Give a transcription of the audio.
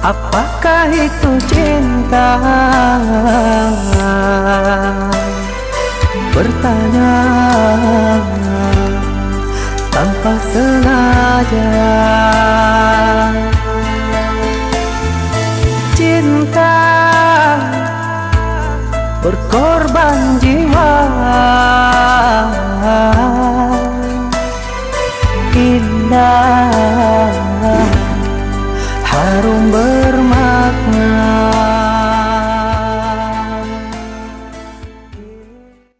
Apakah itu cinta? Bertanya tanpa sengaja. Cinta berkorban jiwa, indah